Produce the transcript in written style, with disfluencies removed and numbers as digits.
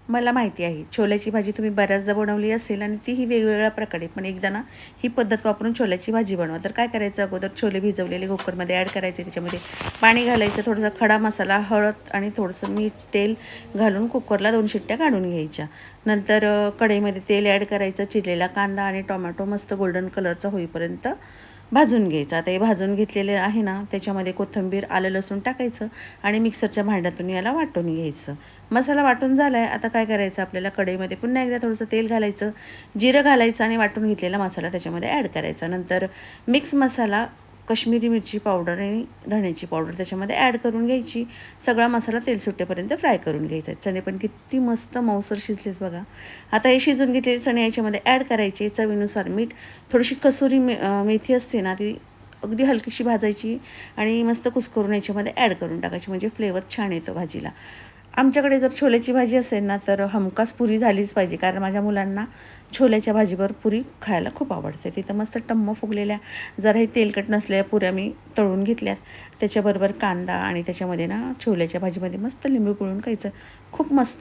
मला माहिती आहे छोल्याची भाजी तुम्ही बऱ्याचदा बनवली असेल आणि तीही वेगवेगळ्या प्रकारे, पण एकदा ना ही पद्धत वापरून छोल्याची भाजी बनवा. तर काय करायचं, अगोदर छोले भिजवलेले कुकरमध्ये ॲड करायचे, त्याच्यामध्ये पाणी घालायचं, थोडासा खडा मसाला, हळद आणि थोडंसं मीठ, तेल घालून कुकरला 2 शिट्ट्या काढून घ्यायच्या. नंतर कढईमध्ये तेल ॲड करायचं, चिरलेला कांदा आणि टोमॅटो मस्त गोल्डन कलरचा होईपर्यंत भाजून घ्यायचं. आता हे भाजून घेतलेले आहे ना, त्याच्यामध्ये कोथिंबीर, आलं लसूण टाकायचं आणि मिक्सरच्या भांड्यातून याला वाटून घ्यायचं. मसाला वाटून झाला आहे, आता काय करायचं, आपल्याला कढईमध्ये पुन्हा एकदा थोडंसं तेल घालायचं, जिरं घालायचं आणि वाटून घेतलेला मसाला त्याच्यामध्ये ॲड करायचा. नंतर मिक्स मसाला, कश्मीरी मिरची पावडर आणि धण्याची पावडर त्याच्यामध्ये ॲड करून घ्यायची. सगळा मसाला तेल सुट्टेपर्यंत फ्राय करून घ्यायचा. चणे पण किती मस्त मऊसर शिजलेत बघा. आता हे शिजून घेतलेले चणे याच्यामध्ये ॲड करायचे, चवीनुसार मीठ, थोडीशी कसुरी मेथी असते ना, ती अगदी हलकीशी भाजायची आणि मस्त कुस्करून याच्यामध्ये ॲड करून टाकायची, म्हणजे फ्लेवर छान येतो भाजीला. आमच्याकडे जर छोल्याची भाजी असेल ना, तर हमखास पुरी झालीच पाहिजे, कारण माझ्या मुलांना छोल्याच्या भाजीवर पुरी खायला खूप आवडते. तिथं मस्त टम्म फुगलेल्या, जराही तेलकट नसलेल्या पुऱ्या मी तळून घेतल्यात. त्याच्याबरोबर कांदा आणि त्याच्यामध्ये ना छोल्याच्या भाजीमध्ये मस्त लिंबू पिळून खायचं, खूप मस्त